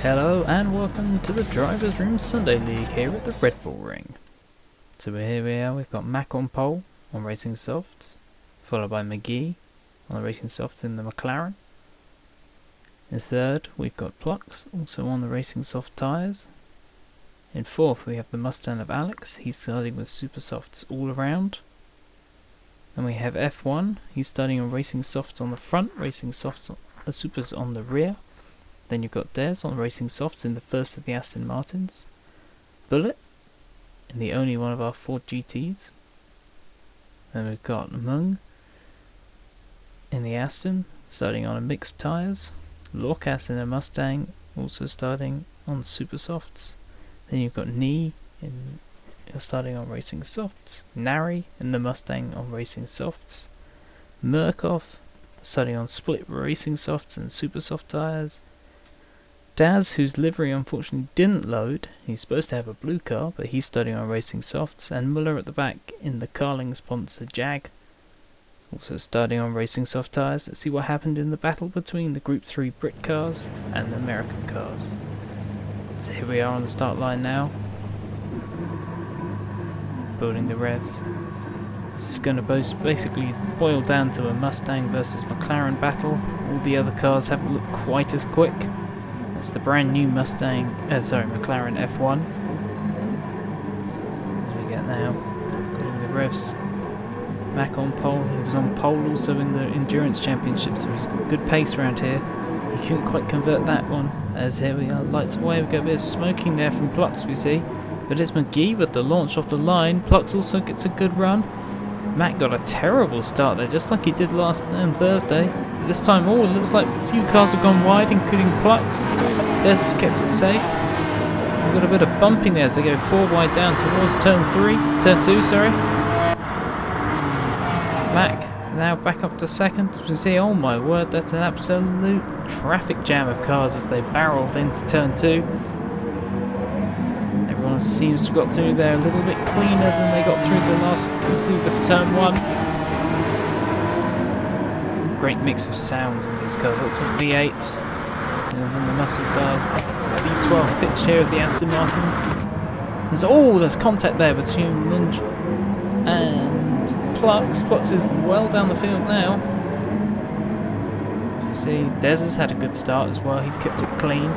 Hello and welcome to the Drivers Room Sunday League here at the Red Bull Ring. So here we are, we've got Mac on pole on Racing Softs, followed by McGee on the Racing Softs in the McLaren. In third we've got Plux, also on the Racing Soft tyres. In fourth we have the Mustang of Alex, he's starting with Super Softs all around. And we have F1, he's starting on Racing Softs on the front, Racing Softs Supers on the rear. Then you've got Des on Racing Softs in the first of the Aston Martins. Bullet in the only one of our Ford GTs. Then we've got Mung in the Aston, starting on a mixed tyres. Lorcas in a Mustang, also starting on Super Softs. Then you've got Nee starting on Racing Softs. Nari in the Mustang on Racing Softs. Murkoff starting on split Racing Softs and Super Soft tyres. Daz, whose livery unfortunately didn't load, he's supposed to have a blue car, but he's starting on Racing Softs, and Muller at the back in the Carling sponsor Jag, also starting on Racing Soft tyres. Let's see what happened in the battle between the Group 3 Brit cars and the American cars. So here we are on the start line now, building the revs. This is going to basically boil down to a Mustang versus McLaren battle. All the other cars haven't looked quite as quick. It's the brand new McLaren F1. As we get now, getting the revs. Mac on pole. He was on pole also in the Endurance Championship, so he's got good pace around here. He couldn't quite convert that one. As here we are, lights away. We got a bit of smoking there from Plux, we see. But it's McGee with the launch off the line. Plux also gets a good run. Mac got a terrible start there, just like he did last Thursday. This time, it looks like a few cars have gone wide, including Plux. Des has kept it safe. We've got a bit of bumping there as they go 4 wide down towards turn 2, sorry. Mac now back up to second. As you see, oh my word, that's an absolute traffic jam of cars as they barreled into turn 2. Everyone seems to have got through there a little bit cleaner than they got through the turn 1. Great mix of sounds in these cars, lots of V8s and the muscle cars. V12 pitch here of the Aston Martin. There's contact there between Munch and Plux. Plux is well down the field now. As we see, Des has had a good start as well, he's kept it clean.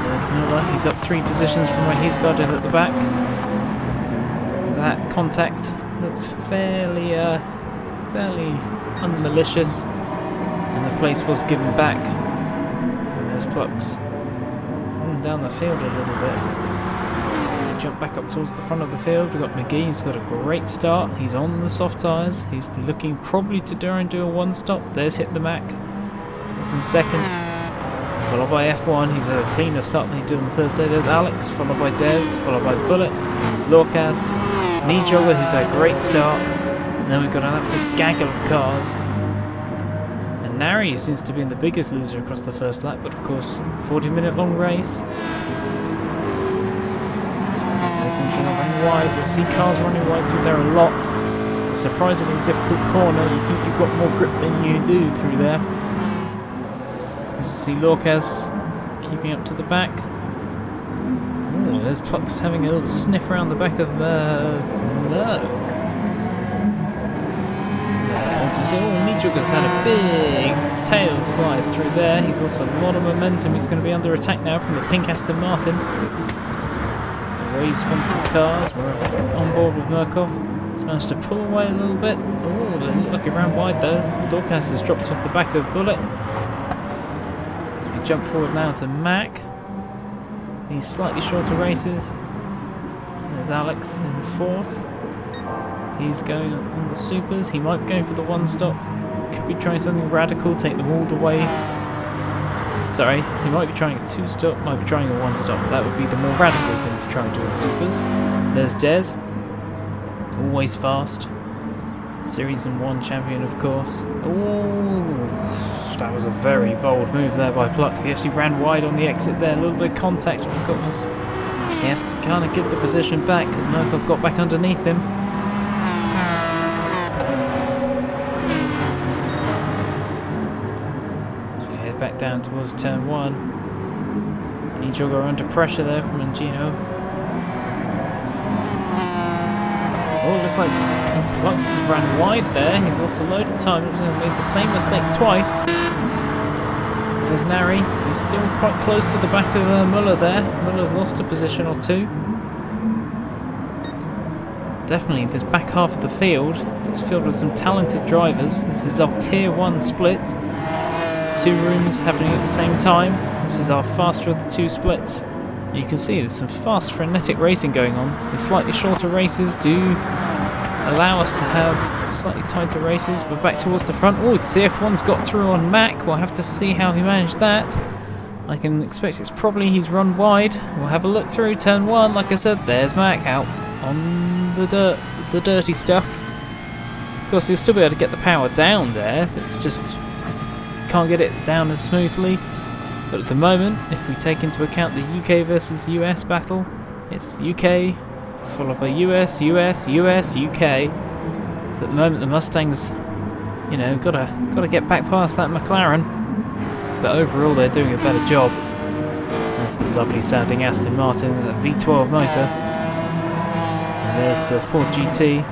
There's Muller, he's up 3 positions from where he started at the back. That contact looks fairly unmalicious, and the place was given back. And there's Plux pulling down the field a little bit. Jump back up towards the front of the field. We've got McGee, he's got a great start. He's on the soft tyres. He's looking probably to do a one-stop. There's Hit the Mac. He's in second. Followed by F1, he's a cleaner start than he did on Thursday. There's Alex, followed by Des, followed by Bullet, Lorcas, Nee Jogger, who's had a great start. And then we've got an absolute gaggle of cars. And Nari seems to be the biggest loser across the first lap, but of course, 40-minute long race. There's Nee Jogger running wide. You'll see cars running wide through there a lot. It's a surprisingly difficult corner. You think you've got more grip than you do through there. As you see Lorcas keeping up to the back. Oh, there's Plux having a little sniff around the back of Merck. As we see, Nee Jogger's had a big tail slide through there. He's lost a lot of momentum. He's going to be under attack now from the pink Aston Martin. The Ray sponsored cars were on board with Murkoff. He's managed to pull away a little bit. Oh, they look like he ran wide though. Lorcas has dropped off the back of Bullet. As we jump forward now to Mac. These slightly shorter races. There's Alex in 4th. He's going on the supers. He might be going for the one-stop. Could be trying something radical, take them all the way. Sorry, he might be trying a 2-stop, might be trying a 1-stop. That would be the more radical thing to try and do with supers. There's Des. Always fast. Series 1 champion, of course. Oh, that was a very bold move there by Plux. He actually ran wide on the exit there. A little bit of contact, of course. He has to kind of give the position back because Murkoff got back underneath him. down towards turn 1. Nijogger under pressure there from Mangino. Oh, looks like Plux has ran wide there. He's lost a load of time. He's made the same mistake twice. There's Nari. He's still quite close to the back of Muller there. Muller's lost a position or two. Definitely, this back half of the field is filled with some talented drivers. This is our Tier 1 split. 2 rooms happening at the same time. This is our faster of the 2 splits. You can see there's some fast, frenetic racing going on. The slightly shorter races do allow us to have slightly tighter races. We're back towards the front. Oh, you can see F1's got through on Mac. We'll have to see how he managed that. I can expect it's probably he's run wide. We'll have a look through turn 1. Like I said, there's Mac out on the dirt, the dirty stuff. Of course, you'll still be able to get the power down there. It's just can't get it down as smoothly. But at the moment, if we take into account the UK versus US battle, it's UK followed by US, US, US, UK. So at the moment, the Mustangs, you know, gotta get back past that McLaren. But overall, they're doing a better job. There's the lovely sounding Aston Martin, the V12 motor. And there's the Ford GT,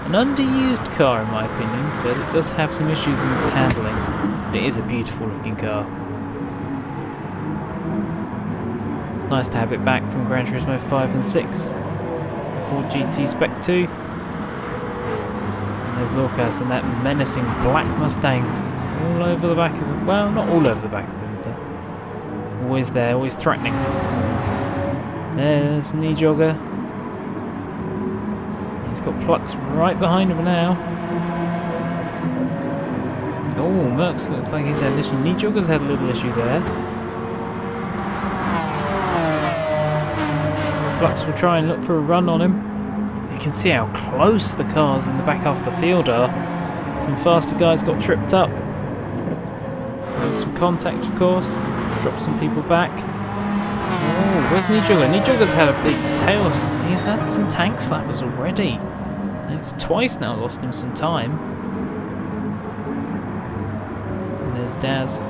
an underused car in my opinion, but it does have some issues in its handling. But it is a beautiful looking car. It's nice to have it back from Gran Turismo 5 and 6. The Ford GT Spec 2. And there's Lucas and that menacing black Mustang all over the back of him. Well, not all over the back of him, but always there, always threatening. There's Nijogger. He's got Plux right behind him now. Oh, Merckx looks like he's had an issue. Nijogger's had a little issue there. Plux will try and look for a run on him. You can see how close the cars in the back half of the field are. Some faster guys got tripped up. There's some contact, of course. Drop some people back. Oh, where's Nijogger? Nijogger's had a big tail. He's had some tank slappers already. And it's twice now lost him some time. And there's Daz.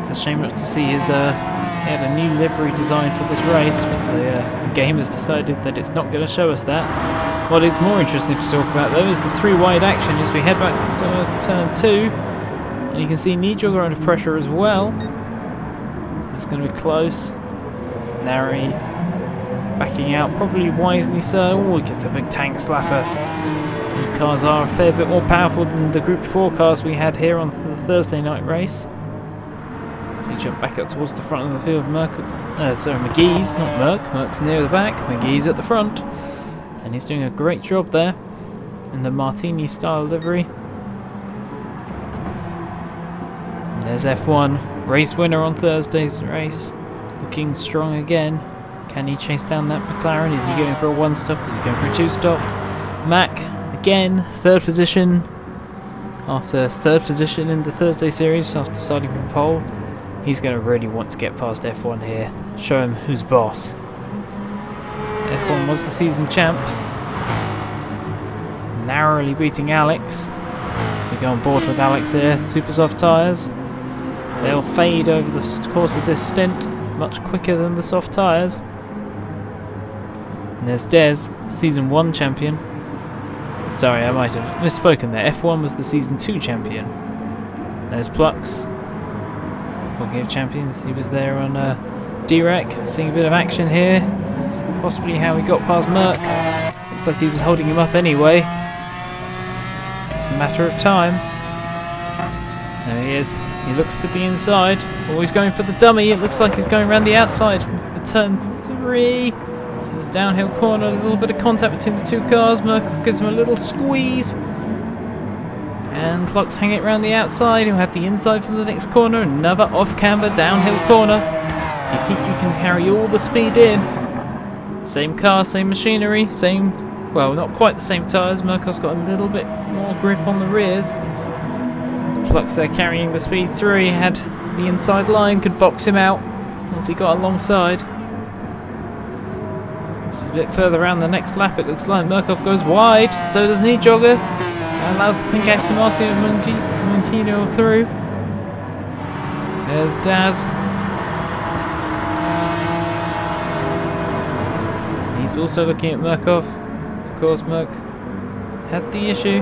It's a shame not to see his he had a new livery design for this race, but the game has decided that it's not going to show us that. What is more interesting to talk about though is the 3-wide action as we head back to turn 2. And you can see Nijogger under pressure as well. This is going to be close. Nari backing out, probably wisely so. Oh, he gets a big tank slapper. These cars are a fair bit more powerful than the Group 4 cars we had here on the Thursday night race. We jump back up towards the front of the field. McGee's, not Merck. Merck's near the back. McGee's at the front. And he's doing a great job there in the Martini style livery. And there's F1, race winner on Thursday's race. Looking strong again. Can he chase down that McLaren? Is he going for a 1-stop? Is he going for a 2-stop? Mac, again, 3rd position. After 3rd position in the Thursday series, after starting from pole. He's going to really want to get past F1 here. Show him who's boss. F1 was the season champ. Narrowly beating Alex. We go on board with Alex there. Super soft tyres. They'll fade over the course of this stint. Much quicker than the soft tyres. And there's Dez, season 1 champion. Sorry, I might have misspoken there. F1 was the season 2 champion. There's Plux. Talking of champions, he was there on D-Rec, seeing a bit of action here. This is possibly how he got past Merck. Looks like he was holding him up anyway. It's a matter of time. There he is. He looks to the inside. Always going for the dummy. It looks like he's going around the outside into the turn 3. This is a downhill corner. A little bit of contact between the two cars. Merck gives him a little squeeze. And Plux hanging around the outside. He'll have the inside for the next corner. Another off-camber downhill corner. You think you can carry all the speed in. Same car, same machinery, same... Well, not quite the same tyres. Merck's got a little bit more grip on the rears. Plux there carrying the speed through. He had the inside line, could box him out once he got alongside. This is a bit further around the next lap. It looks like Murkoff goes wide. So does Nijogger. Allows the pink Aston Martin and Munchino through. There's Daz. He's also looking at Murkoff. Of course, Murk had the issue.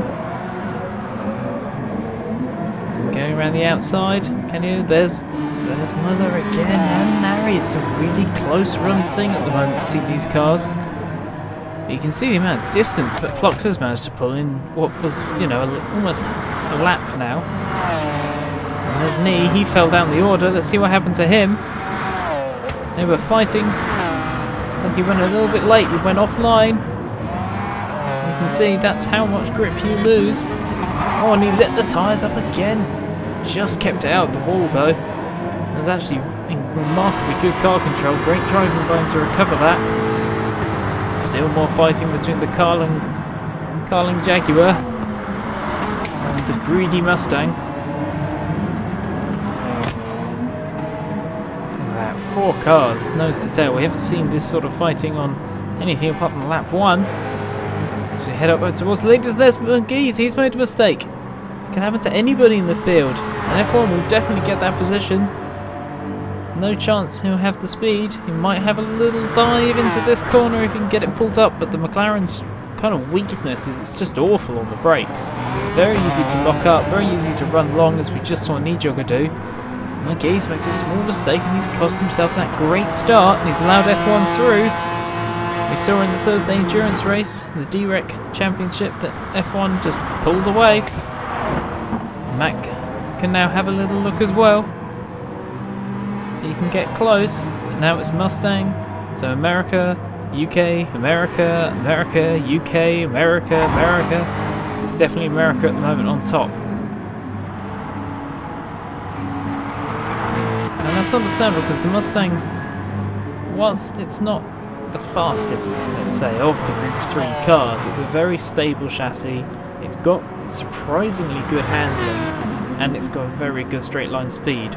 Going around the outside. Can you? There's Mother again and Nari. It's a really close run thing at the moment between these cars. You can see the amount of distance, but Plux has managed to pull in what was, you know, almost a lap now. And there's Nee. He fell down the order. Let's see what happened to him. They were fighting. Looks like he went a little bit late. He went offline. You can see that's how much grip you lose. Oh, and he lit the tyres up again. Just kept it out of the wall though. It was actually remarkably good car control. Great driving by him to recover that. Still more fighting between the Carling Jaguar and the greedy Mustang. Look at that, 4 cars, nose to tail. We haven't seen this sort of fighting on anything apart from lap 1. As we head up towards the leaders, there's McGee's. He's made a mistake. It can happen to anybody in the field. And F1 will definitely get that position. No chance he'll have the speed. He might have a little dive into this corner if he can get it pulled up, but the McLaren's kind of weakness is it's just awful on the brakes. Very easy to lock up, very easy to run long, as we just saw Nijogger do. McGee's makes a small mistake and he's cost himself that great start, and he's allowed F1 through. We saw in the Thursday endurance race, the DREC championship, that F1 just pulled away. Mac can now have a little look as well. You can get close, but now it's Mustang. So America, UK, America, America, UK, America, America. It's definitely America at the moment on top. And that's understandable because the Mustang, whilst it's not the fastest, let's say, of the Group 3 cars, it's a very stable chassis. It's got surprisingly good handling, and it's got very good straight line speed.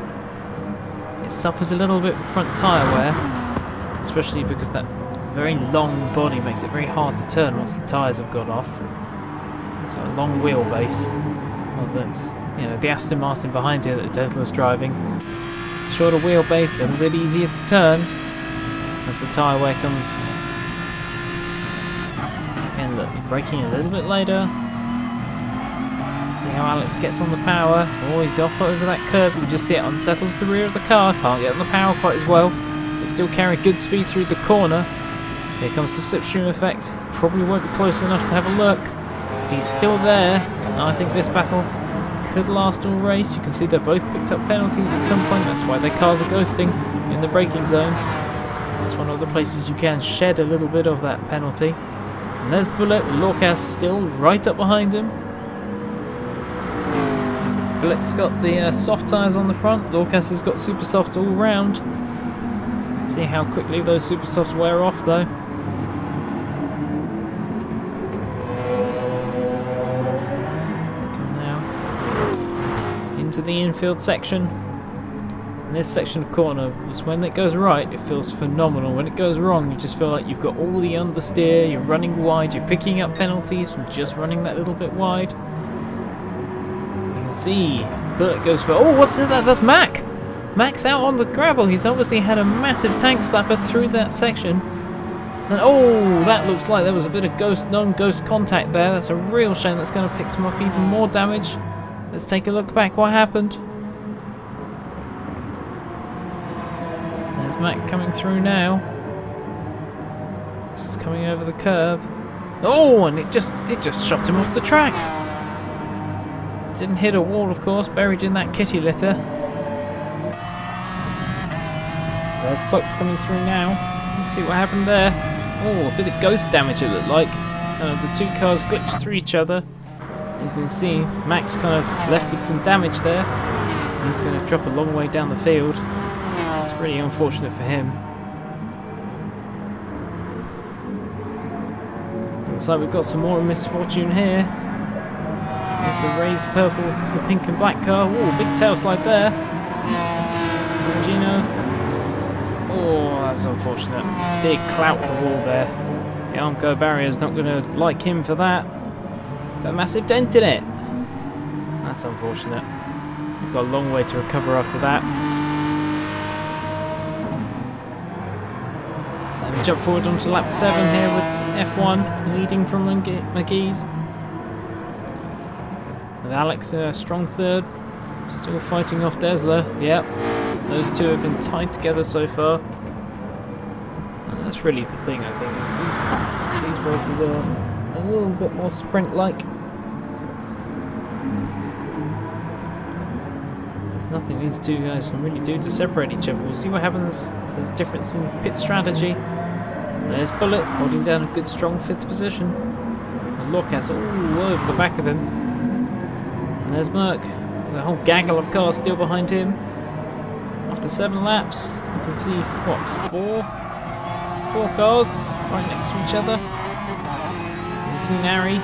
It suffers a little bit with front tyre wear, especially because that very long body makes it very hard to turn once the tyres have gone off. It's got a long wheelbase. Well, that's, you know, the Aston Martin behind it that Tesla's driving. Shorter wheelbase, a little bit easier to turn as the tyre wear comes. Again, look, braking a little bit later. See how Alex gets on the power. Oh, he's off over that curb. You can just see it unsettles the rear of the car. Can't get on the power quite as well, but still carry good speed through the corner. Here comes the slipstream effect. Probably won't be close enough to have a look. But he's still there. And I think this battle could last all race. You can see they both picked up penalties at some point. That's why their cars are ghosting in the braking zone. It's one of the places you can shed a little bit of that penalty. And there's Bullet. Lorcas still right up behind him. Bullet's got the soft tyres on the front. Lorcas has got super softs all round. Let's see how quickly those super softs wear off though. Into the infield section. And this section of corner is when it goes right, it feels phenomenal. When it goes wrong, you just feel like you've got all the understeer, you're running wide, you're picking up penalties from just running that little bit wide. You can see Bullet goes for, oh, what's that? That's Mac! Mac's out on the gravel. He's obviously had a massive tank slapper through that section. And oh, that looks like there was a bit of non-ghost contact there. That's a real shame. That's going to pick some up even more damage. Let's take a look back what happened. There's Mac coming through now. Just coming over the curb. Oh, and it just shot him off the track. Didn't hit a wall, of course, buried in that kitty litter. There's Plux coming through now. Let's see what happened there. Oh, a bit of ghost damage it looked like. The two cars glitched through each other. As you can see, Max kind of left with some damage there. He's going to drop a long way down the field. It's really unfortunate for him. Looks like we've got some more misfortune here. There's the raised purple, the pink and black car. Oh, big tail slide there. Gino. Oh, that was unfortunate. Big clout on the wall there. The Armco barrier's not going to like him for that. Got a massive dent in it. That's unfortunate. He's got a long way to recover after that. jump forward onto lap 7 here with F1 leading from McGee's. With Alex a strong third, still fighting off Desler. Yep, those two have been tied together so far. And that's really the thing, I think, is these races are a little bit more sprint-like. There's nothing these two guys can really do to separate each other. We'll see what happens if there's a difference in pit strategy. There's Bullet holding down a good strong 5th position. And Lorcas all over the back of him. And there's Merck, the whole gaggle of cars still behind him. After 7 laps, you can see, what, four cars right next to each other. You see Nari,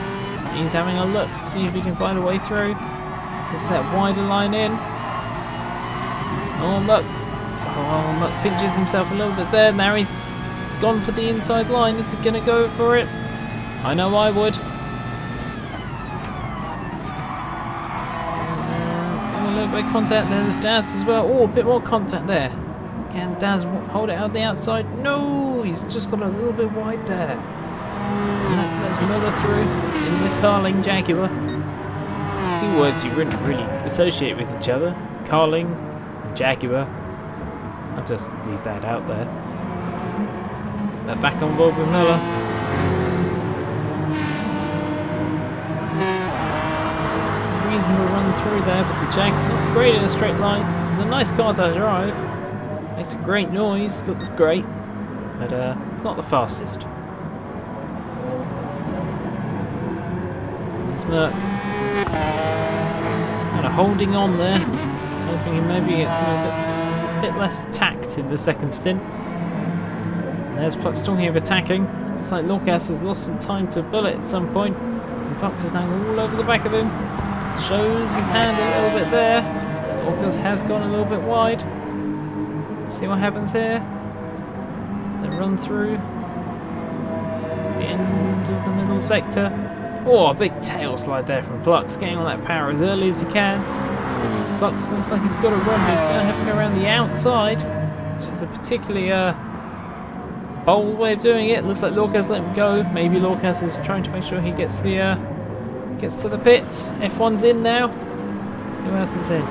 he's having a look to see if he can find a way through. Gets that wider line in. Oh look, Merck pinches himself a little bit there. Nari's gone for the inside line. Is he going to go for it? I know I would. A little bit of contact. There's Daz as well. Oh, a bit more contact there. Can Daz hold it out the outside? No, he's just got a little bit wide there. Let's Muller through in the Carling Jaguar. 2 words you wouldn't really associate with each other. Carling, Jaguar. I'll just leave that out there. But back on board with Muller. It's a reasonable run through there, but the Jag's not great in a straight line. It's a nice car to drive. Makes a great noise, looks great, but it's not the fastest. There's Merck. Kind of holding on there, hoping he maybe gets a bit less tact in the second stint. There's Plux talking of attacking. Looks like Lorcas has lost some time to Bullet at some point, and Plux is now all over the back of him. Shows his hand a little bit there. Lorcas has gone a little bit wide. Let's see what happens here. They run through the end of the middle sector. Oh, a big tail slide there from Plux, getting on that power as early as he can. Plux looks like he's got a run, but he's going to have to go around the outside, which is a particularly bold way of doing it. Looks like Lorcas let him go. Maybe Lorcas is trying to make sure he gets to the pits. F1's in now. Who else is in?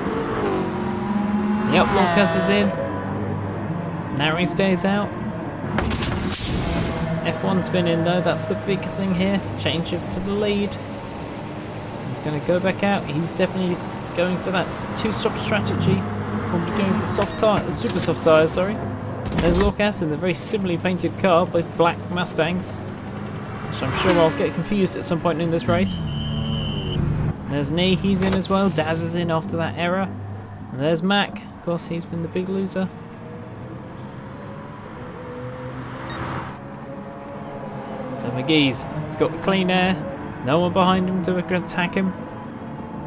Yep, Lorcas is in. Nari stays out. F1's been in though, that's the big thing here. Change it for the lead. He's going to go back out. He's definitely going for that 2-stop strategy. Probably going for the super soft tyres, sorry. There's Lorcas in the very similarly painted car, both black Mustangs. So I'm sure I'll get confused at some point in this race. There's Nee, he's in as well. Daz is in after that error. And there's Mac. Of course, he's been the big loser. So McGee's got the clean air, no one behind him to attack him.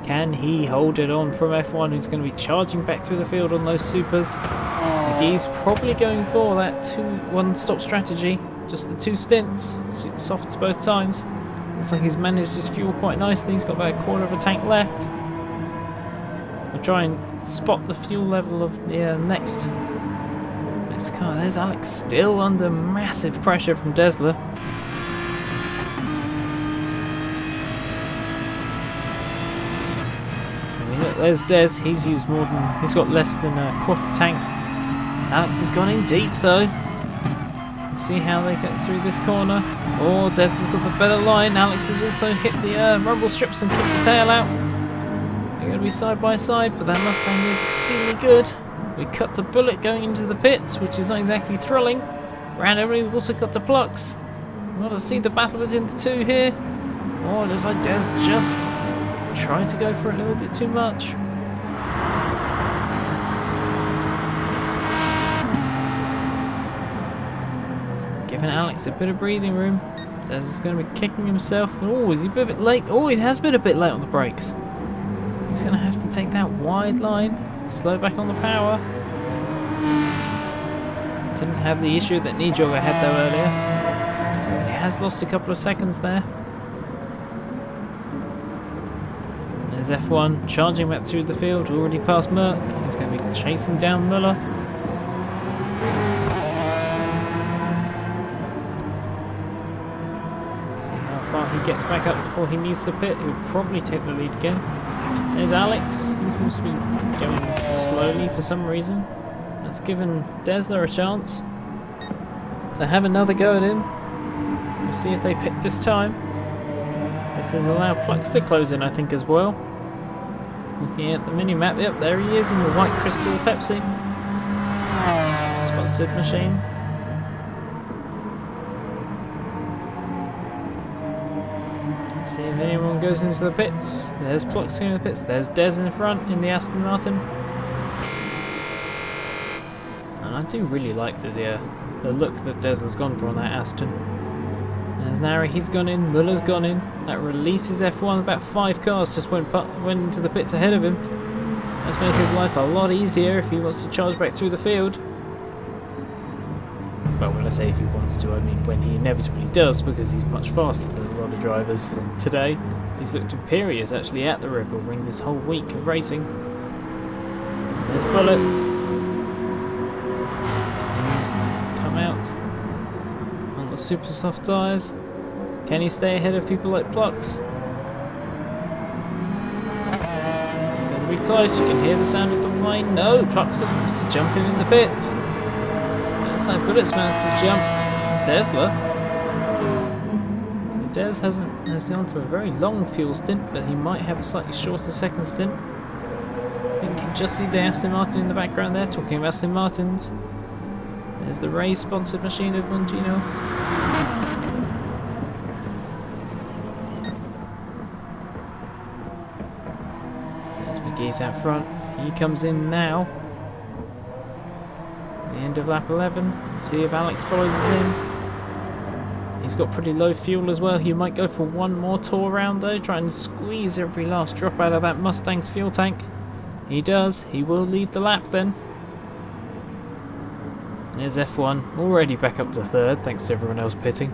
Can he hold it on from F1, who's going to be charging back through the field on those supers? McGee's probably going for that 1-stop strategy, just the 2 stints, softs both times. Looks like he's managed his fuel quite nicely. He's got about a quarter of a tank left. I'll try and spot the fuel level of the next car. There's Alex still under massive pressure from Desler. There's Des, he's got less than a quarter tank. Alex has gone in deep though. We'll see how they get through this corner. Oh, Des has got the better line. Alex has also hit the rumble strips and kicked the tail out. They're going to be side by side, but that Mustang is exceedingly good. We cut to Bullet going into the pits, which is not exactly thrilling. Randomly, we've also got to Plux. We want to see the battle between the two here. Oh, looks like Des just trying to go for a little bit too much. Giving Alex a bit of breathing room. Des is going to be kicking himself. Oh, is he a bit late? Oh, he has been a bit late on the brakes. He's going to have to take that wide line. Slow back on the power. Didn't have the issue that Nijogger had though earlier. But he has lost a couple of seconds there. There's F1 charging back through the field, already past Merck. He's going to be chasing down Muller. far he gets back up before he needs to pit. He'll probably take the lead again. There's Alex. He seems to be going slowly for some reason. That's given Desler a chance to have another go at him. We'll see if they pit this time. This has allowed Plux to close in, I think, as well. Looking at the mini-map, yep, there he is in the white crystal Pepsi. Sponsored machine. Let's see if anyone goes into the pits. There's Plux in the pits. There's Des in front in the Aston Martin. And I do really like the look that Des has gone for on that Aston. There's Nari, he's gone in, Muller's gone in. That releases F1, about 5 cars just went into the pits ahead of him. Let's make his life a lot easier if he wants to charge back through the field. Well, when I say if he wants to, I mean when he inevitably does, because he's much faster than a lot of drivers. Today, he's looked imperious actually at the Red Bull Ring this whole week of racing. There's Bullet. He's come out on the super soft tyres. Can he stay ahead of people like Plux? It's going to be close. You can hear the sound of the whine. No, Plux has managed to jump in the pits. Looks like Bullet's managed to jump. Desler. Des has gone for a very long fuel stint, but he might have a slightly shorter second stint. I think you can just see the Aston Martin in the background there, talking of Aston Martins. There's the Ray sponsored machine of Bongino. There's McGee's out front. He comes in now. The end of lap 11. Let's see if Alex follows us in. He's got pretty low fuel as well. He might go for one more tour round though, try and squeeze every last drop out of that Mustang's fuel tank. He does. He will lead the lap then. There's F1, already back up to third, thanks to everyone else pitting.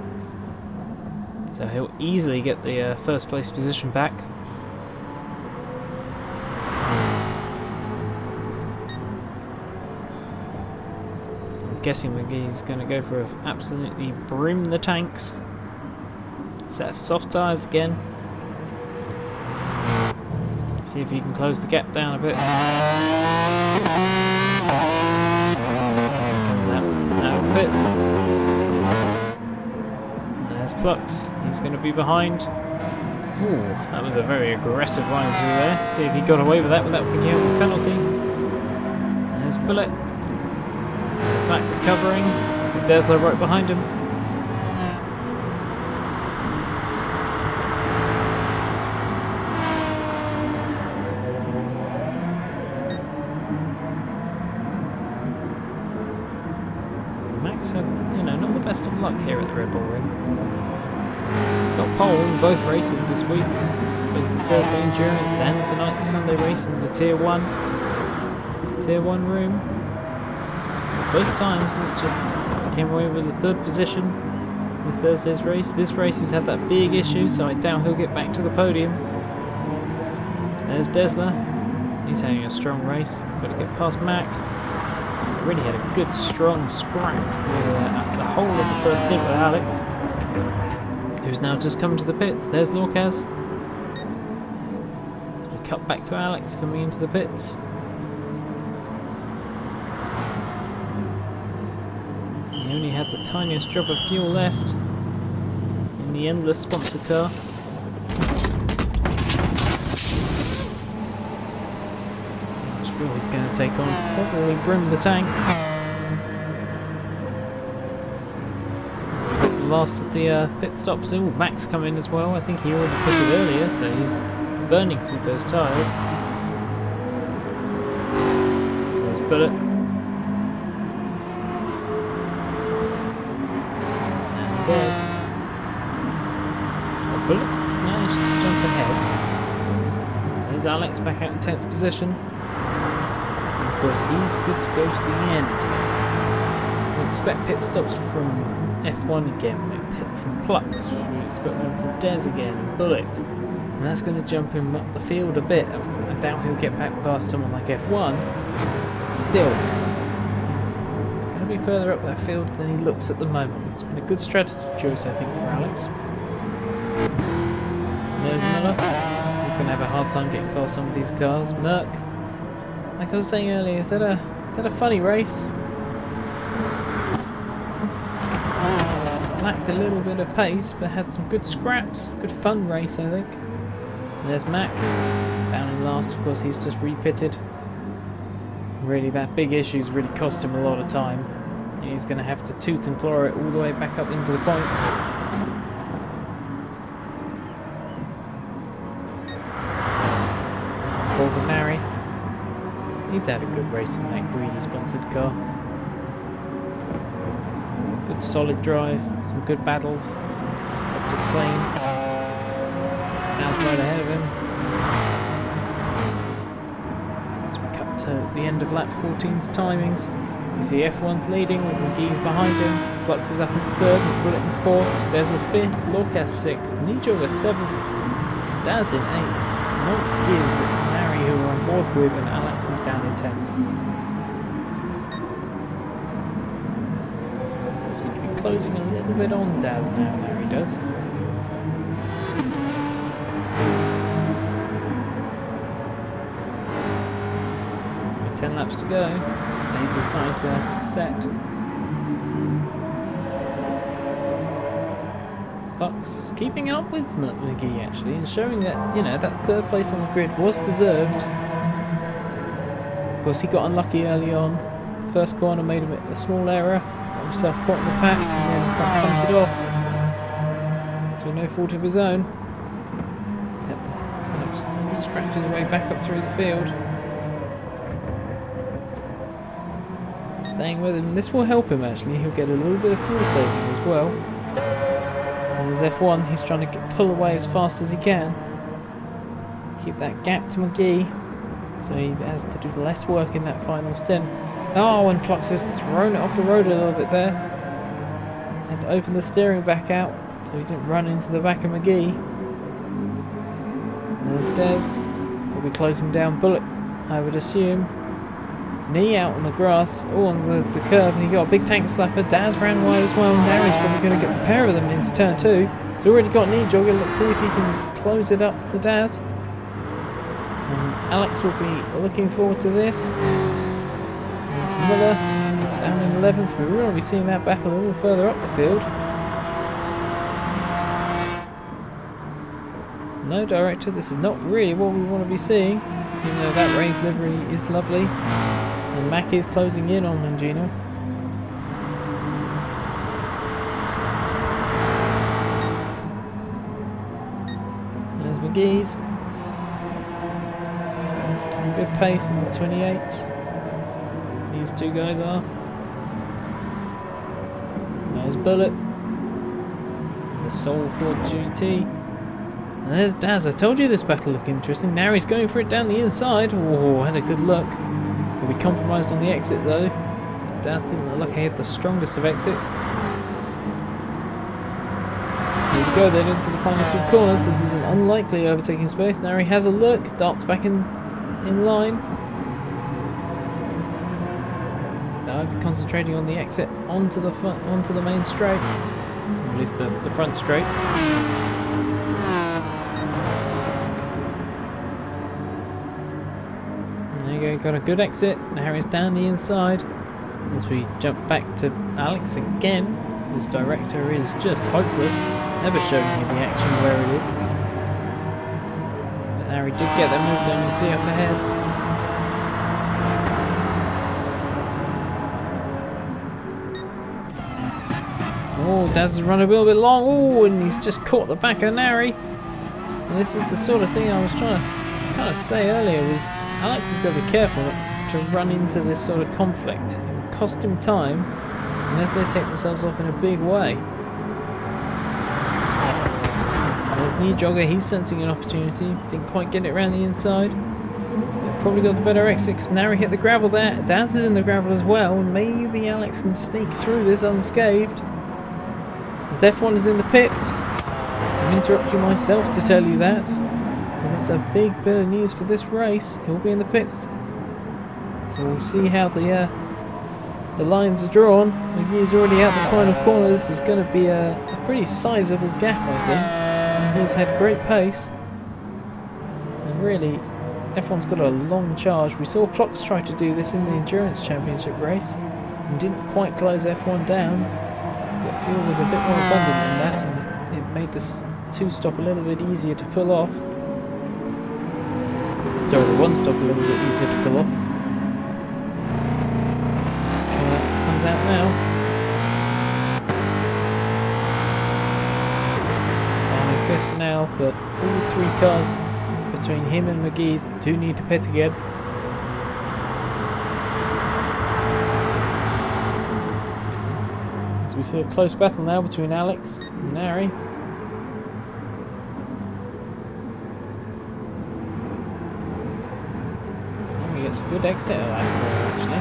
So he'll easily get the first place position back. I'm guessing McGee's going to go for absolutely brim the tanks. Set of soft tyres again. See if he can close the gap down a bit. Pits. There's Plux. He's going to be behind. Ooh, that was a very aggressive line through there. See if he got away with that without picking up the penalty. There's Bullet. There's Mac recovering. With Desler right behind him. Not the best of luck here at the Red Bull Ring. Got pole in both races this week, both the Thursday Endurance and tonight's Sunday race in the Tier 1 room. Both times it's just came away with the third position in Thursday's race. This race has had that big issue, so I doubt he'll get back to the podium. There's Desler. He's having a strong race. Got to get past Mac. Really had a good strong scrap with the whole of the first stint with Alex, who's now just come to the pits. There's Lorcaz. Cut back to Alex coming into the pits. He only had the tiniest drop of fuel left in the endless sponsor car. He's going to take on, probably brim the tank. The last of the pit stops. Oh, Max come in as well. I think he already pitted earlier, so he's burning through those tyres. There's Bullet. And Des. Well, Bullet's managed to jump ahead. There's Alex back out in 10th position. Because he's good to go to the end. We expect pit stops from F1 again, we pit from Plux, we expect one from Des again, and Bullet. And that's going to jump him up the field a bit. I doubt he'll get back past someone like F1. But still, he's going to be further up that field than he looks at the moment. It's been a good strategy choice, I think, for Alex. There's Miller. He's going to have a hard time getting past some of these cars. Merck. Like I was saying earlier, is that a funny race? Lacked a little bit of pace, but had some good scraps. Good fun race, I think. And there's Mac. Down in last, of course, he's just repitted. Really, that big issue's really cost him a lot of time. He's going to have to tooth and claw it all the way back up into the points. Borganari. He's had a good race in that greedy sponsored car. Good solid drive, some good battles. Up to the plane. Stan's right ahead of him. As we cut to the end of lap 14's timings. You see F1's leading with McGee behind him. Flux is up in third, Bullet in fourth. There's the fifth, Lorcas sixth, Nijog is seventh, Daz in eighth. Not is Mary who we're on board with, and Alex is down in 10th. They seem to be closing a little bit on Daz now, Mary does. 10 laps to go. Stage is starting to set. Fox keeping up with McGee actually, and showing that, you know, that third place on the grid was deserved. Of course, he got unlucky early on. First corner made a small error, got himself caught in the pack, and then got punted off. Through no fault of his own. Had to kind of scratch his way back up through the field. Staying with him. This will help him actually. He'll get a little bit of fuel saving as well. And there's F1. He's trying to pull away as fast as he can. Keep that gap to McGee, so he has to do less work in that final stint. Oh, and Plux has thrown it off the road a little bit there. Had to open the steering back out so he didn't run into the back of McGee. There's Des. We'll be closing down Bullet, I would assume. Knee out on the grass, on the curve, and he got a big tank slapper. Daz ran wide as well. Now he's probably going to get the pair of them into turn 2. He's already got knee jogger. Let's see if he can close it up to Daz. Alex will be looking forward to this. There's Miller down in 11th. We will be seeing that battle a little further up the field. No, director, this is not really what we want to be seeing, even though that raised livery is lovely. And Mack is closing in on Mangino. There's McGee's. Good pace in the 28s. These two guys are. There's Bullet. The Soul Ford GT. And there's Daz. I told you this battle looked interesting. Now he's going for it down the inside. Oh, had a good look. Will be compromised on the exit though. Daz didn't look like he had the strongest of exits. Here we go then into the final 2 corners. This is an unlikely overtaking space. Now he has a look. Darts back in line. I'll be concentrating on the exit onto the front, onto the main straight. Or at least the front straight. Got a good exit. Now he's down the inside. As we jump back to Alex again. This director is just hopeless. Never showing you the action where it is. But Harry did get that move done, you see up ahead. Oh, Daz has run a little bit long. Oh, and he's just caught the back of Nari. And this is the sort of thing I was trying to kind of say earlier, was Alex has got to be careful not to run into this sort of conflict. It will cost him time unless they take themselves off in a big way. There's Knee Jogger, he's sensing an opportunity. Didn't quite get it around the inside. Probably got the better exit because Nari hit the gravel there. Daz is in the gravel as well. Maybe Alex can sneak through this unscathed. As F1 is in the pits. I'm interrupting myself to tell you that. That's a big bit of news for this race. He'll be in the pits, so we'll see how the lines are drawn. McGee's already out the final corner. This is going to be a pretty sizable gap, I think. He's had great pace. And really, F1's got a long charge. We saw Plux try to do this in the Endurance Championship race and didn't quite close F1 down. But fuel was a bit more abundant than that, and it made this two-stop a little bit easier to pull off. Sorry, the one-stop a little bit easier to pull off. Comes out now. Crisp now, but all three cars between him and McGee's do need to pit again. As we see a close battle now between Alex and Nari. And he gets a good exit of that actually.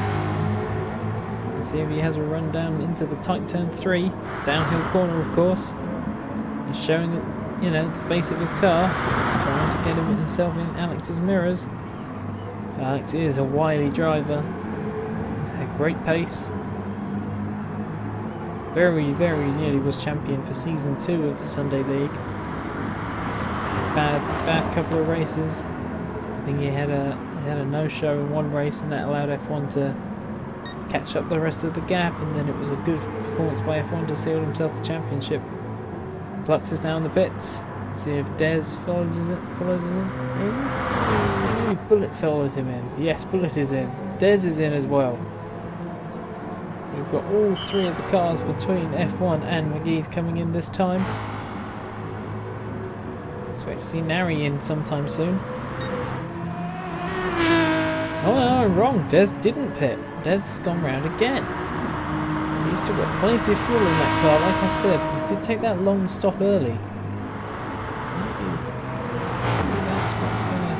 Let's see if he has a run down into the tight turn 3, downhill corner of course. He's showing it, you know, the face of his car, trying to get himself in Alex's mirrors. Alex is a wily driver. He's had great pace. Very, very nearly was champion for season 2 of the Sunday League. Bad couple of races. I think he had a no-show in one race, and that allowed F1 to catch up the rest of the gap. And then it was a good performance by F1 to seal himself the championship. Plux is now in the pits. See if Des follows us in. Bullet followed him in. Yes, Bullet is in. Des is in as well. We've got all three of the cars between F1 and McGee's coming in this time. Expect to see Nari in sometime soon. Oh no, I'm wrong. Des didn't pit. Des has gone round again. He's still got plenty of fuel in that car, like I said. He did take that long stop early. That's what's going to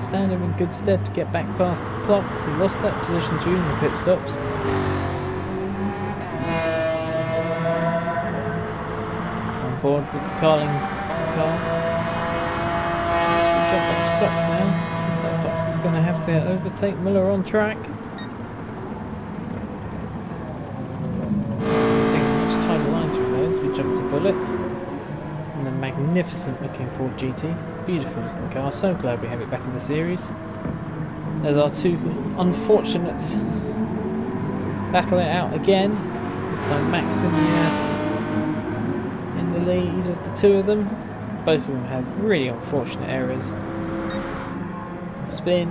stand him in good stead to get back past Plux. He lost that position during the pit stops. On board with the Carling car. Jump back to Plux now. So Plux is going to have to overtake Miller on track. We jump to Bullet and the magnificent looking Ford GT, beautiful looking car. So glad we have it back in the series. There's our two unfortunates battle it out again. This time Max in the lead of the two of them. Both of them had really unfortunate errors. Spin,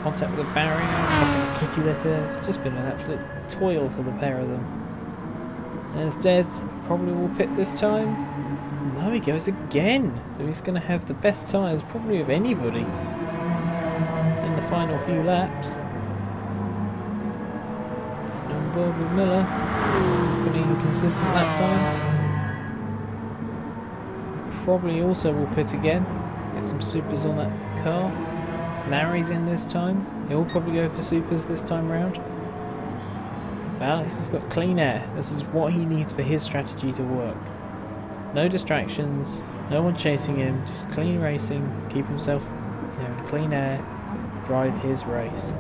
contact with the barrier, stopping the kitty litter. It's just been an absolute toil for the pair of them. There's Des, probably will pit this time. No, he goes again. So he's going to have the best tyres probably of anybody in the final few laps. Still on board with Miller, putting in consistent lap times. Probably also will pit again. Get some supers on that car. Nari's in this time. He'll probably go for supers this time round. Alex has got clean air. This is what he needs for his strategy to work. No distractions, no one chasing him, just clean racing, keep himself in clean air, drive his race.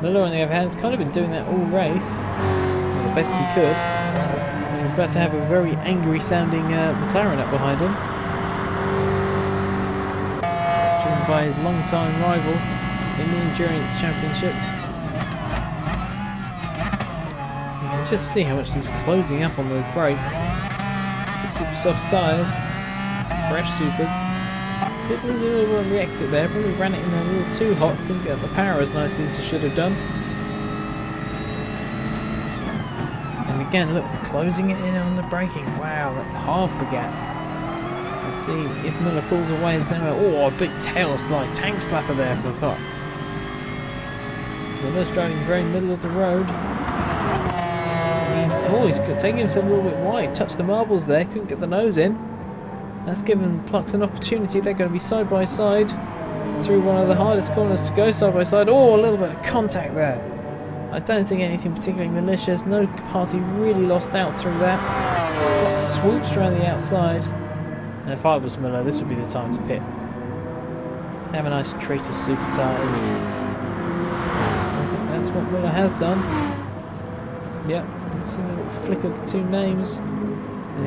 Miller on the other hand has kind of been doing that all race, the best he could. He's about to have a very angry sounding McLaren up behind him. Driven by his long-time rival in the Endurance Championship. Just see how much he's closing up on those brakes. The super soft tyres, fresh supers. Did lose a little bit on the exit there, probably ran it in a little too hot, couldn't get the power as nicely as he should have done. And again, look, closing it in on the braking. Wow, that's half the gap. Let's see if Miller pulls away and saying, oh, a big tail slide, tank slapper there for the Fox. Miller's driving very middle of the road. Oh, he's taking himself a little bit wide, touched the marbles there, couldn't get the nose in. That's given Plux an opportunity. They're going to be side by side through one of the hardest corners to go side by side. Oh, a little bit of contact there. I don't think anything particularly malicious. No party really lost out through that. Plux swoops around the outside. And if I was Miller, this would be the time to pit. Have a nice treat of super tyres. I think that's what Miller has done. Yep. See a little flick of the two names.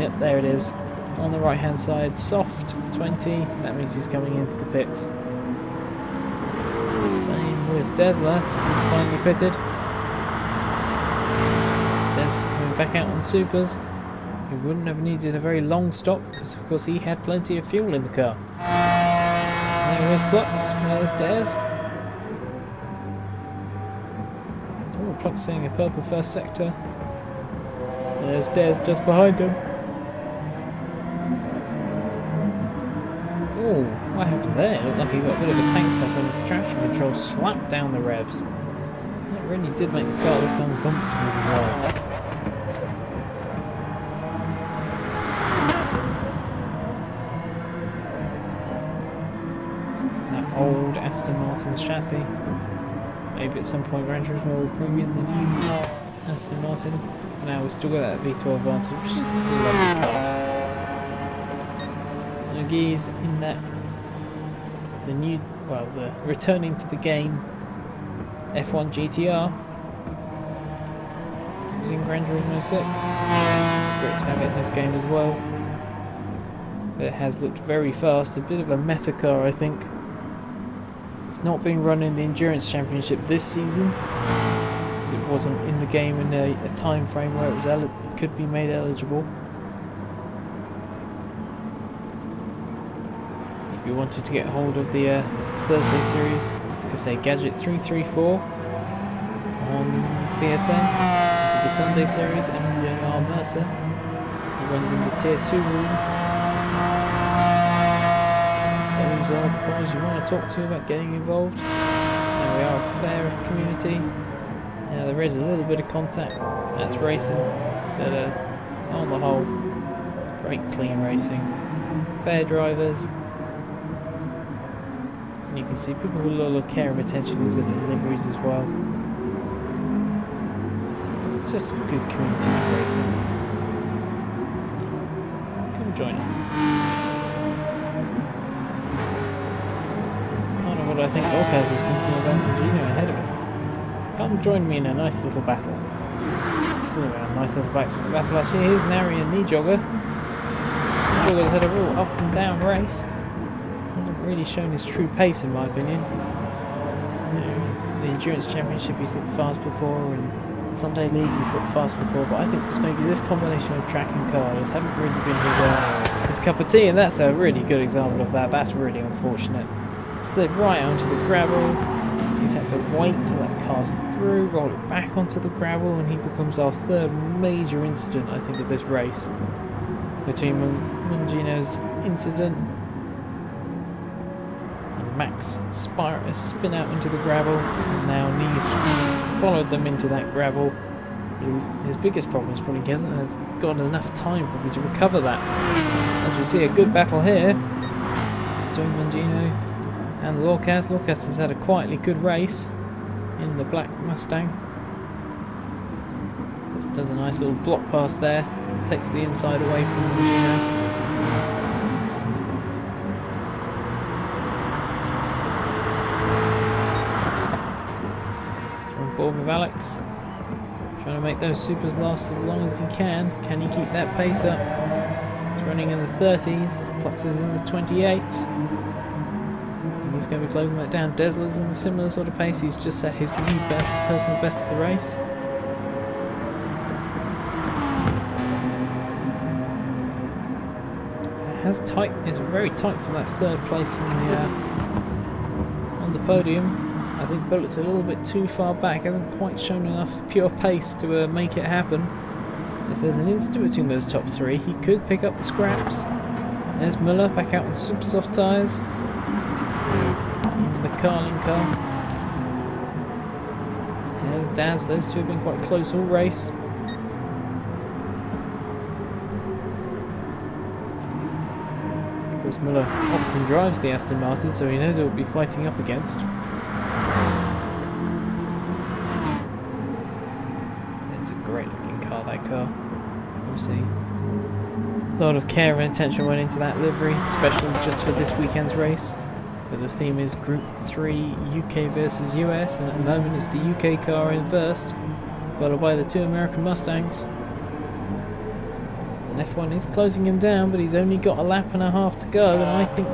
Yep, there it is. on the right hand side, soft 20, that means he's coming into the pits. Same with Desla, he's finally pitted. Des coming back out on supers. He wouldn't have needed a very long stop because of course he had plenty of fuel in the car. There is Plux, there's Des. Oh, Plux seeing a purple first sector. There's Des just behind him. Oh, what happened there? It looked like he got a bit of a tank stop and the traction control slapped down the revs. That really did make the car look uncomfortable to drive. That old Aston Martin's chassis. Maybe at some point Gran Turismo will bring in the new Aston Martin. For now we've still got that V12 advantage, which is a lovely car. Geese in that the returning to the game F1 GTR using Gran Turismo 6. It's great to have it in this game as well. But it has looked very fast, a bit of a meta car I think. It's not being run in the Endurance Championship this season, because it wasn't in the game in a time frame where it could be made eligible. If you wanted to get hold of the Thursday series, you could say Gadget 334 on BSN. For the Sunday series, MJR Mercer, who runs in the Tier 2 room. Those are the guys you want to talk to about getting involved. Now we are a fair community. Now there is a little bit of contact. That's racing, but on the whole, great clean racing. Fair drivers. You can see people with a lot of care and attention into the deliveries as well. It's just a good community of racing. So, come join us. That's kind of what I think Lopez is thinking about Gino ahead of him. Come join me in a nice little battle. A nice little battle actually. Here's Nari and Knee Jogger. Knee Jogger's had a real up and down race. Hasn't really shown his true pace in my opinion. You know, the Endurance Championship he's looked fast before, and Sunday League he's looked fast before, but I think just maybe this combination of track and cars haven't really been his cup of tea, and that's a really good example of that. That's really unfortunate. Slid right onto the gravel. He's had to wait till that car's through, roll it back onto the gravel, and he becomes our third major incident I think of this race. Between Mungino's incident, Max spin out into the gravel, and now Knees followed them into that gravel. His biggest problem is probably he hasn't got enough time probably to recover that. As we see a good battle here between Mungino and Lorcas. Lorcas has had a quietly good race in the black Mustang. Just does a nice little block pass there, takes the inside away from Mungino. Board with Alex, trying to make those supers last as long as he can. Can he keep that pace up? He's running in the 30s, Plux is in the 28s. And he's going to be closing that down. Desla's in a similar sort of pace, he's just set his new personal best of the race. It's very tight for that third place on the podium. I think Bullett's a little bit too far back, hasn't quite shown enough pure pace to make it happen. If there's an instant between those top three, he could pick up the scraps. There's Muller back out on super soft tyres. Into the Carlin car. And Daz, those two have been quite close all race. Of course, Muller often drives the Aston Martin, so he knows what he'll be fighting up against. It's a great looking car, that car. Obviously, a lot of care and attention went into that livery, especially just for this weekend's race. But the theme is Group 3 UK versus US, and at the moment it's the UK car in first, followed by the two American Mustangs. And F1 is closing him down, but he's only got a lap and a half to go, and I think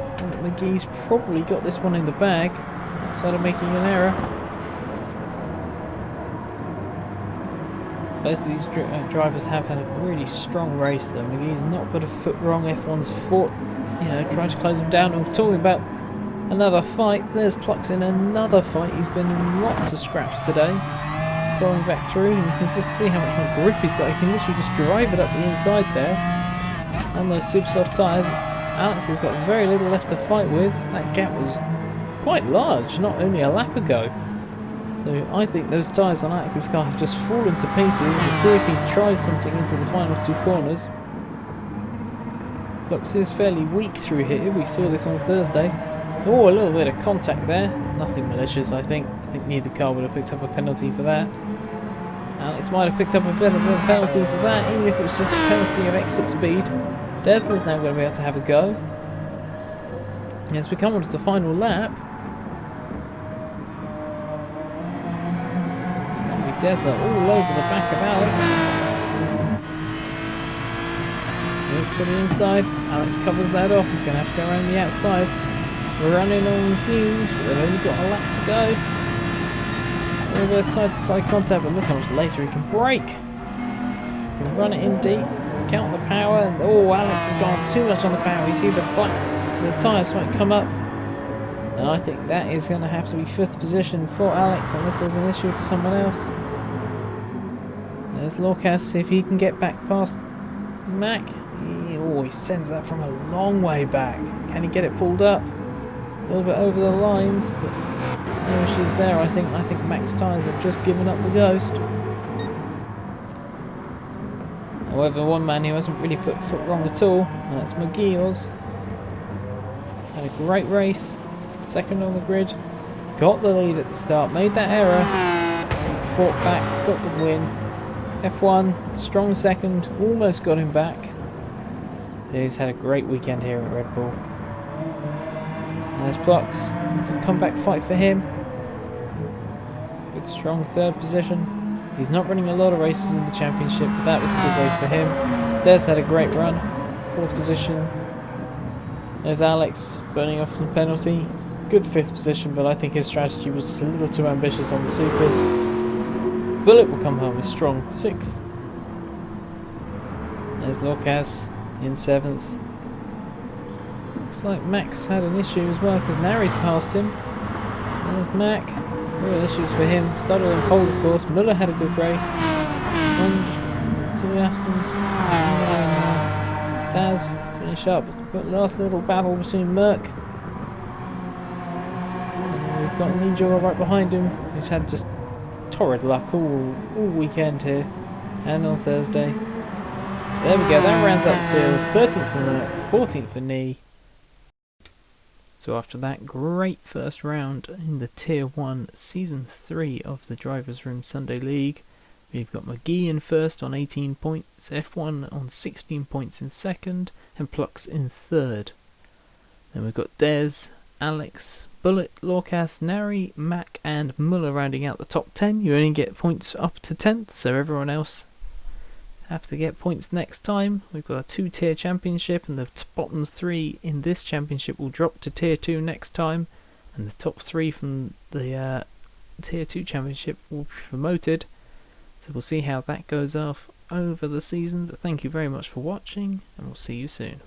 McGee's probably got this one in the bag, outside of making an error. Both of these drivers have had a really strong race though. McGee's not put a foot wrong, F1's fought, trying to close him down. And we're talking about another fight. There's Plux in another fight. He's been in lots of scraps today. Going back through, and you can just see how much more grip he's got. He can literally just drive it up the inside there on those super soft tyres. Alex has got very little left to fight with. That gap was quite large, not only a lap ago. So I think those tyres on Alex's car have just fallen to pieces. We'll see if he tries something into the final two corners. Plux is fairly weak through here. We saw this on Thursday. Oh, a little bit of contact there. Nothing malicious, I think. I think neither car would have picked up a penalty for that. Alex might have picked up a bit of a penalty for that, even if it was just a penalty of exit speed. Desler's now going to be able to have a go. And as we come on to the final lap, it's going to be Desler all over the back of Alex. Moves to the inside. Alex covers that off. He's going to have to go around the outside. We're running on fumes, but they've only got a lap to go. Reverse side-to-side contact, but look how much later he can brake. He can run it in deep, count the power, and oh, Alex has gone too much on the power. You see the tyres might come up, and I think that is going to have to be 5th position for Alex, unless there's an issue for someone else. There's Lorcas, see if he can get back past Mac. He sends that from a long way back. Can he get it pulled up? A little bit over the lines, but no issues there. I think Mac's tyres have just given up the ghost. However, one man who hasn't really put foot wrong at all, and that's McGee. Had a great race, 2nd on the grid, got the lead at the start, made that error, fought back, got the win. F1, strong 2nd, almost got him back. He's had a great weekend here at Red Bull. There's Plux, good comeback fight for him. Good strong 3rd position. He's not running a lot of races in the championship, but that was a good race for him. Des had a great run, 4th position. There's Alex burning off the penalty. Good 5th position, but I think his strategy was just a little too ambitious on the supers. Bullet will come home with strong 6th. There's Lorcas in 7th. Looks like Max had an issue as well, because Nari's passed him. There's Mac. Real issues for him. Started on pole, of course. Muller had a good race. Two Astons. Taz finish up. Got last little battle between Merck. And we've got Ninja right behind him, who's had just torrid luck all weekend here, and on Thursday. There we go. That rounds up the field. 13th for Merck, 14th for Knee. So after that great first round in the Tier 1 Season 3 of the Drivers' Room Sunday League, we've got McGee in first on 18 points, F1 on 16 points in second, and Plux in third. Then we've got Des, Alex, Bullet, Lorcas, Nari, Mac and Muller rounding out the top 10. You only get points up to 10th, so everyone else have to get points next time. We've got a 2-tier championship, and the bottom 3 in this championship will drop to tier 2 next time, and the top 3 from the tier 2 championship will be promoted. So we'll see how that goes off over the season, but thank you very much for watching, and we'll see you soon.